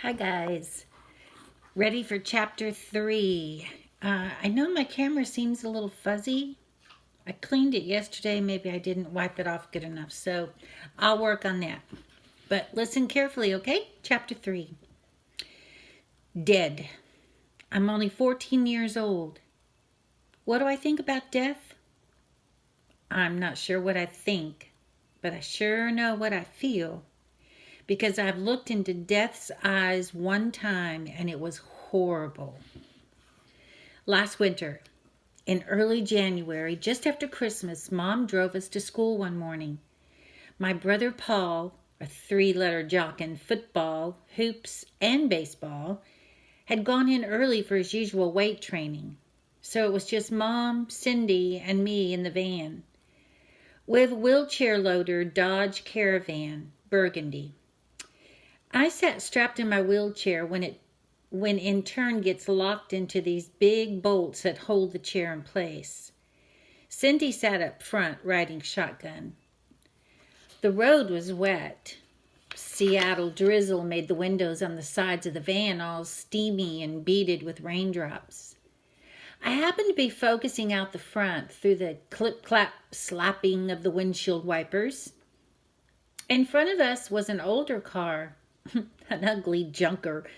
Hi guys, ready for chapter 3. I know my camera seems a little fuzzy. I cleaned it yesterday, maybe I didn't wipe it off good enough, so I'll work on that. But listen carefully, okay? Chapter 3. Dead. I'm only 14 years old. What do I think about death? I'm not sure what I think, but I sure know what I feel. Because I've looked into death's eyes one time and it was horrible. Last winter, in early January, just after Christmas, Mom drove us to school one morning. My brother Paul, a three-letter jock in football, hoops, and baseball, had gone in early for his usual weight training. So it was just Mom, Cindy, and me in the van. With wheelchair loader Dodge Caravan, burgundy. I sat strapped in my wheelchair when in turn gets locked into these big bolts that hold the chair in place. Cindy sat up front riding shotgun. The road was wet. Seattle drizzle made the windows on the sides of the van all steamy and beaded with raindrops. I happened to be focusing out the front through the clip-clap slapping of the windshield wipers. In front of us was an older car, an ugly junker,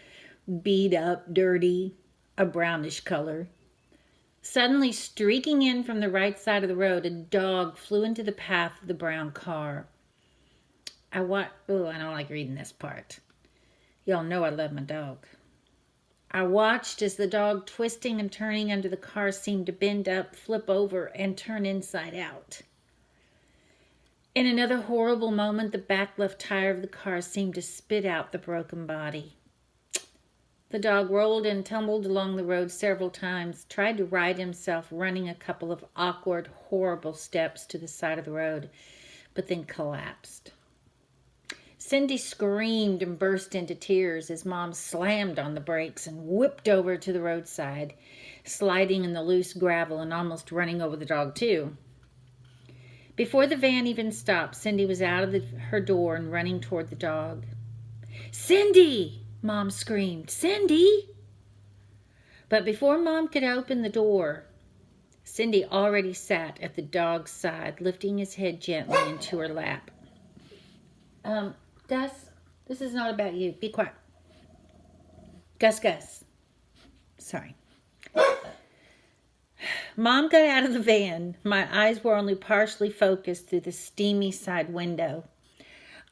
beat up, dirty, a brownish color. Suddenly, streaking in from the right side of the road, a dog flew into the path of the brown car. I don't like reading this part. Y'all know I love my dog. I watched as the dog, twisting and turning under the car, seemed to bend up, flip over, and turn inside out. In another horrible moment, the back left tire of the car seemed to spit out the broken body. The dog rolled and tumbled along the road several times, tried to right himself, running a couple of awkward, horrible steps to the side of the road, but then collapsed. Cindy screamed and burst into tears as Mom slammed on the brakes and whipped over to the roadside, sliding in the loose gravel and almost running over the dog too. Before the van even stopped, Cindy was out of her door and running toward the dog. "Cindy!" Mom screamed. "Cindy!" But before Mom could open the door, Cindy already sat at the dog's side, lifting his head gently into her lap. Gus, this is not about you. Be quiet. Gus. Sorry. Mom got out of the van. My eyes were only partially focused through the steamy side window.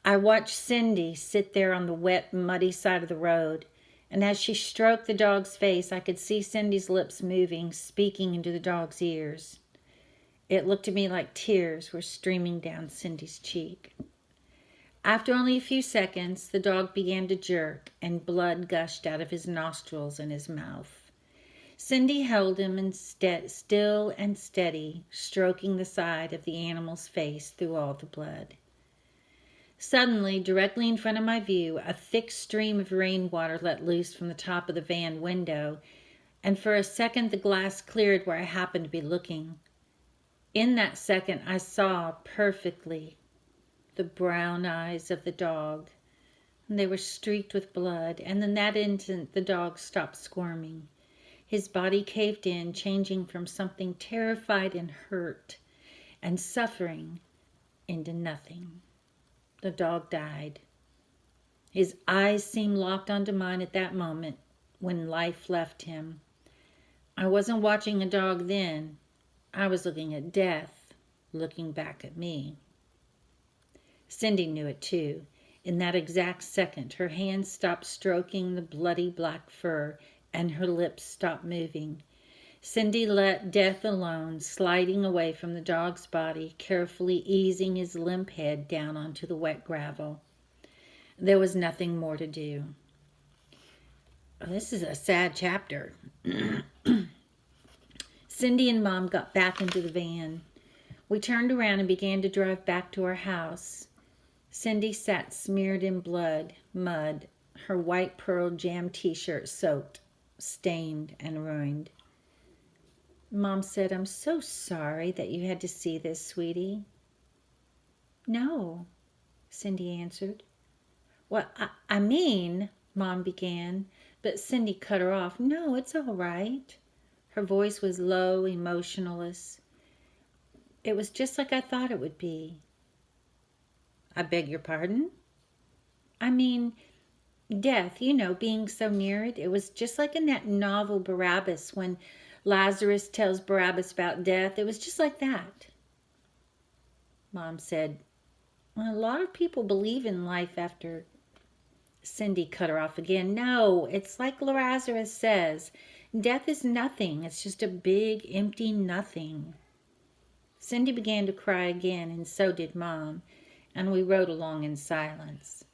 I watched Cindy sit there on the wet, muddy side of the road, and as she stroked the dog's face, I could see Cindy's lips moving, speaking into the dog's ears. It looked to me like tears were streaming down Cindy's cheek. After only a few seconds, the dog began to jerk, and blood gushed out of his nostrils and his mouth. Cindy held him still and steady, stroking the side of the animal's face through all the blood. Suddenly, directly in front of my view, a thick stream of rainwater let loose from the top of the van window, and for a second the glass cleared where I happened to be looking. In that second, I saw perfectly the brown eyes of the dog. They were streaked with blood, and in that instant the dog stopped squirming. His body caved in, changing from something terrified and hurt and suffering into nothing. The dog died. His eyes seemed locked onto mine at that moment when life left him. I wasn't watching a dog then. I was looking at death, looking back at me. Cindy knew it too. In that exact second, her hands stopped stroking the bloody black fur and her lips stopped moving. Cindy let death alone, sliding away from the dog's body, carefully easing his limp head down onto the wet gravel. There was nothing more to do. This is a sad chapter. Cindy and Mom got back into the van. We turned around and began to drive back to our house. Cindy sat smeared in blood, mud, her white pearl jam t-shirt soaked, stained, and ruined. Mom said, "I'm so sorry that you had to see this, sweetie." "No," Cindy answered. "Well, I mean," Mom began, but Cindy cut her off. No, it's all right. Her voice was low, emotionless. It was just like I thought it would be. I beg your pardon? I mean, death, being so near it. It was just like in that novel Barabbas when Lazarus tells Barabbas about death. It was just like that. Mom said, well, a lot of people believe in life after. Cindy cut her off again. No, it's like Lazarus says. Death is nothing. It's just a big, empty nothing. Cindy began to cry again, and so did Mom, and we rode along in silence.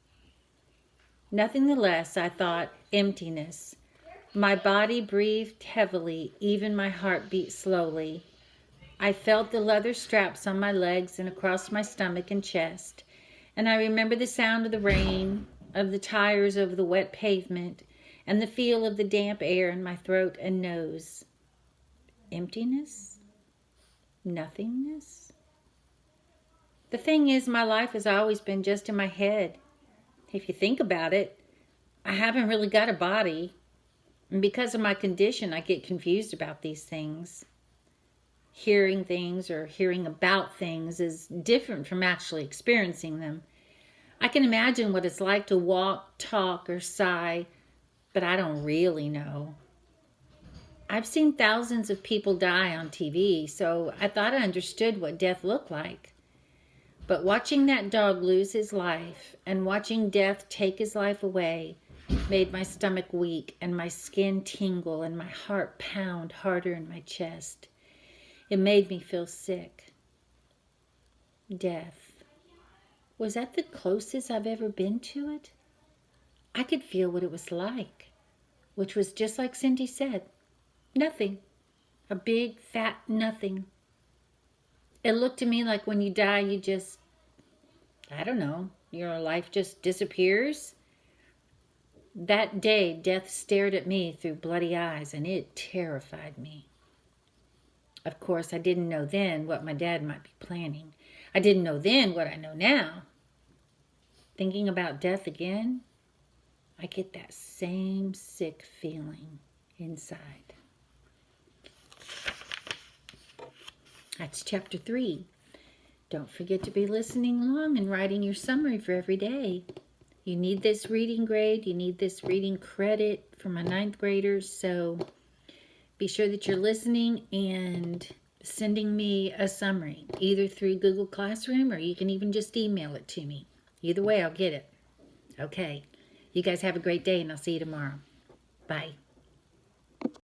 Nothing the less, I thought, emptiness. My body breathed heavily, even my heart beat slowly. I felt the leather straps on my legs and across my stomach and chest, and I remember the sound of the rain, of the tires over the wet pavement, and the feel of the damp air in my throat and nose. Emptiness? Nothingness? The thing is, my life has always been just in my head. If you think about it, I haven't really got a body. And because of my condition, I get confused about these things. Hearing things or hearing about things is different from actually experiencing them. I can imagine what it's like to walk, talk, or sigh, but I don't really know. I've seen thousands of people die on TV, so I thought I understood what death looked like. But watching that dog lose his life and watching death take his life away made my stomach weak and my skin tingle and my heart pound harder in my chest. It made me feel sick. Death. Was that the closest I've ever been to it? I could feel what it was like, which was just like Cindy said. Nothing. A big, fat nothing. It looked to me like when you die, you just, I don't know, your life just disappears. That day, death stared at me through bloody eyes, and it terrified me. Of course, I didn't know then what my dad might be planning. I didn't know then what I know now. Thinking about death again, I get that same sick feeling inside. That's chapter 3. Don't forget to be listening along and writing your summary for every day. You need this reading grade. You need this reading credit for my 9th graders. So be sure that you're listening and sending me a summary, either through Google Classroom or you can even just email it to me. Either way, I'll get it. Okay. You guys have a great day, and I'll see you tomorrow. Bye.